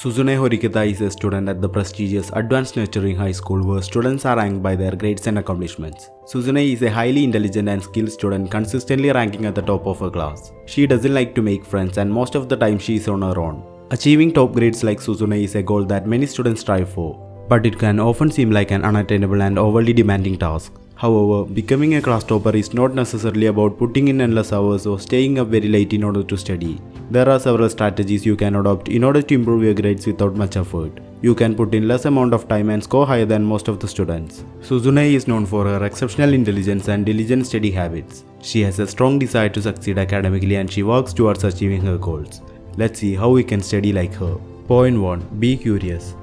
Suzune Horikita is a student at the prestigious Advanced Nurturing High School where students are ranked by their grades and accomplishments. Suzune is a highly intelligent and skilled student consistently ranking at the top of her class. She doesn't like to make friends and most of the time she is on her own. Achieving top grades like Suzune is a goal that many students strive for, but it can often seem like an unattainable and overly demanding task. However, becoming a class topper is not necessarily about putting in endless hours or staying up very late in order to study. There are several strategies you can adopt in order to improve your grades without much effort. You can put in less amount of time and score higher than most of the students. Suzune is known for her exceptional intelligence and diligent study habits. She has a strong desire to succeed academically and she works towards achieving her goals. Let's see how we can study like her. Point 1. Be curious.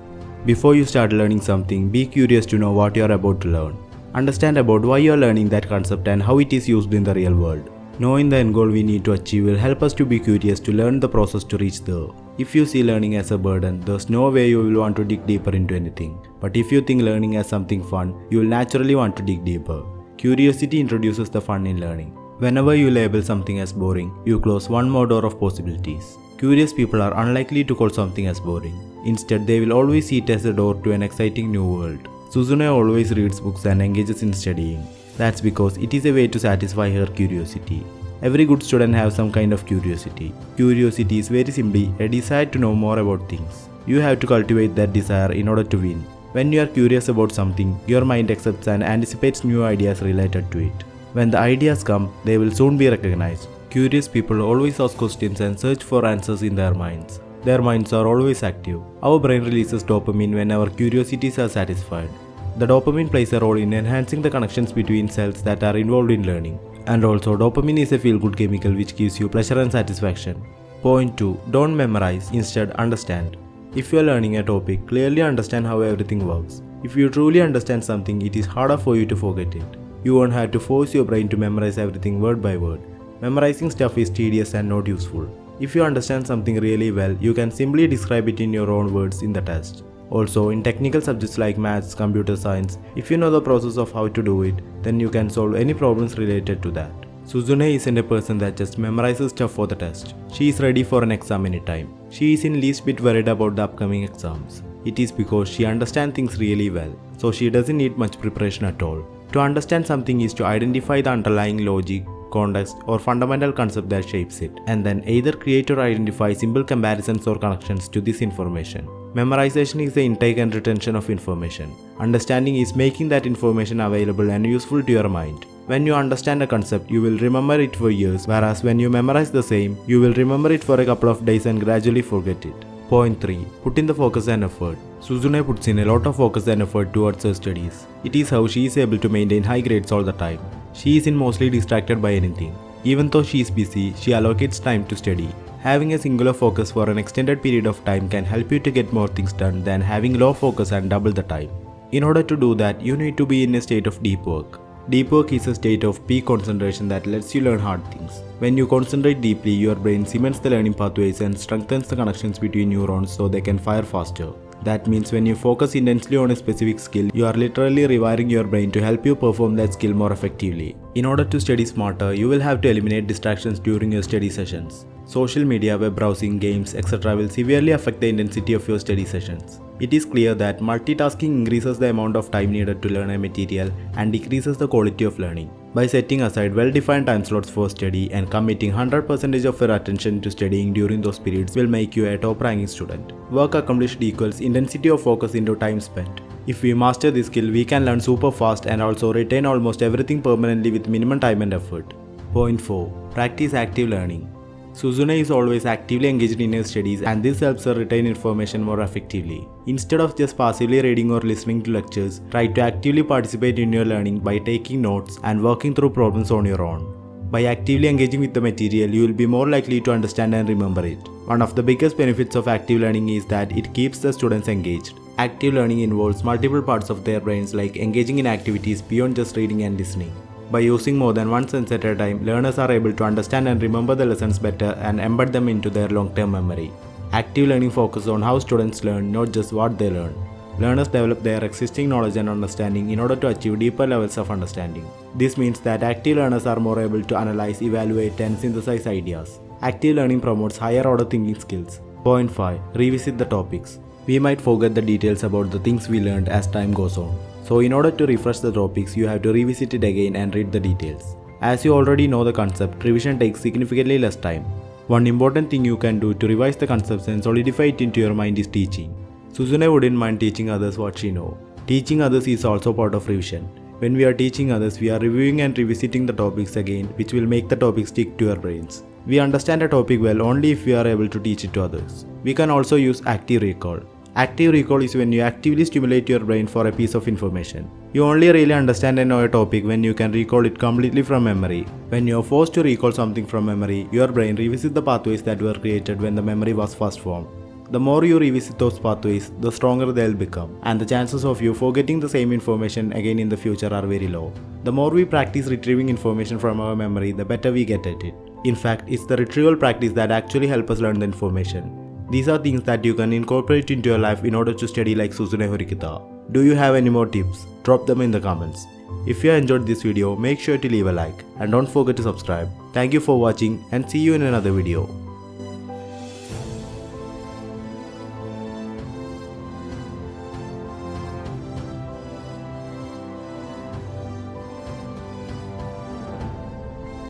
Before you start learning something, be curious to know what you are about to learn. Understand about why you are learning that concept and how it is used in the real world. Knowing the end goal we need to achieve will help us to be curious to learn the process to reach there. If you see learning as a burden, there's no way you will want to dig deeper into anything. But if you think learning as something fun, you will naturally want to dig deeper. Curiosity introduces the fun in learning. Whenever you label something as boring, you close one more door of possibilities. Curious people are unlikely to call something as boring. Instead, they will always see it as a door to an exciting new world. Suzune always reads books and engages in studying. That's because it is a way to satisfy her curiosity. Every good student has some kind of curiosity. Curiosity is very simply a desire to know more about things. You have to cultivate that desire in order to win. When you are curious about something, your mind accepts and anticipates new ideas related to it. When the ideas come, they will soon be recognized. Curious people always ask questions and search for answers in their minds. Their minds are always active. Our brain releases dopamine when our curiosities are satisfied. The dopamine plays a role in enhancing the connections between cells that are involved in learning. And also, dopamine is a feel-good chemical which gives you pleasure and satisfaction. Point 2. Don't memorize, instead understand. If you are learning a topic, clearly understand how everything works. If you truly understand something, it is harder for you to forget it. You won't have to force your brain to memorize everything word by word. Memorizing stuff is tedious and not useful. If you understand something really well, you can simply describe it in your own words in the test. Also, in technical subjects like maths, computer science, if you know the process of how to do it, then you can solve any problems related to that. Suzune isn't a person that just memorizes stuff for the test. She is ready for an exam anytime. She isn't least bit worried about the upcoming exams. It is because she understands things really well, so she doesn't need much preparation at all. To understand something is to identify the underlying logic, context, or fundamental concept that shapes it, and then either create or identify simple comparisons or connections to this information. Memorization is the intake and retention of information. Understanding is making that information available and useful to your mind. When you understand a concept, you will remember it for years, whereas when you memorize the same, you will remember it for a couple of days and gradually forget it. Point 3. Put in the focus and effort. Suzune puts in a lot of focus and effort towards her studies. It is how she is able to maintain high grades all the time. She isn't mostly distracted by anything. Even though she is busy, she allocates time to study. Having a singular focus for an extended period of time can help you to get more things done than having low focus and double the time. In order to do that, you need to be in a state of deep work. Deep work is a state of peak concentration that lets you learn hard things. When you concentrate deeply, your brain cements the learning pathways and strengthens the connections between neurons so they can fire faster. That means when you focus intensely on a specific skill, you are literally rewiring your brain to help you perform that skill more effectively. In order to study smarter, you will have to eliminate distractions during your study sessions. Social media, web browsing, games, etc. will severely affect the intensity of your study sessions. It is clear that multitasking increases the amount of time needed to learn a material and decreases the quality of learning. By setting aside well-defined time slots for study and committing 100% of your attention to studying during those periods will make you a top-ranking student. Work accomplished equals intensity of focus into time spent. If we master this skill, we can learn super fast and also retain almost everything permanently with minimum time and effort. Point 4. Practice active learning. Suzune is always actively engaged in her studies and this helps her retain information more effectively. Instead of just passively reading or listening to lectures, try to actively participate in your learning by taking notes and working through problems on your own. By actively engaging with the material, you will be more likely to understand and remember it. One of the biggest benefits of active learning is that it keeps the students engaged. Active learning involves multiple parts of their brains like engaging in activities beyond just reading and listening. By using more than one sense at a time, learners are able to understand and remember the lessons better and embed them into their long-term memory. Active learning focuses on how students learn, not just what they learn. Learners develop their existing knowledge and understanding in order to achieve deeper levels of understanding. This means that active learners are more able to analyze, evaluate, and synthesize ideas. Active learning promotes higher order thinking skills. Point 5. Revisit the topics. We might forget the details about the things we learned as time goes on. So in order to refresh the topics, you have to revisit it again and read the details. As you already know the concept, revision takes significantly less time. One important thing you can do to revise the concepts and solidify it into your mind is teaching. Suzune wouldn't mind teaching others what she knows. Teaching others is also part of revision. When we are teaching others, we are reviewing and revisiting the topics again, which will make the topic stick to your brains. We understand a topic well only if we are able to teach it to others. We can also use active recall. Active recall is when you actively stimulate your brain for a piece of information. You only really understand and know a topic when you can recall it completely from memory. When you are forced to recall something from memory, your brain revisits the pathways that were created when the memory was first formed. The more you revisit those pathways, the stronger they'll become, and the chances of you forgetting the same information again in the future are very low. The more we practice retrieving information from our memory, the better we get at it. In fact, it's the retrieval practice that actually helps us learn the information. These are things that you can incorporate into your life in order to study like Suzune Horikita. Do you have any more tips? Drop them in the comments. If you enjoyed this video, make sure to leave a like and don't forget to subscribe. Thank you for watching and see you in another video.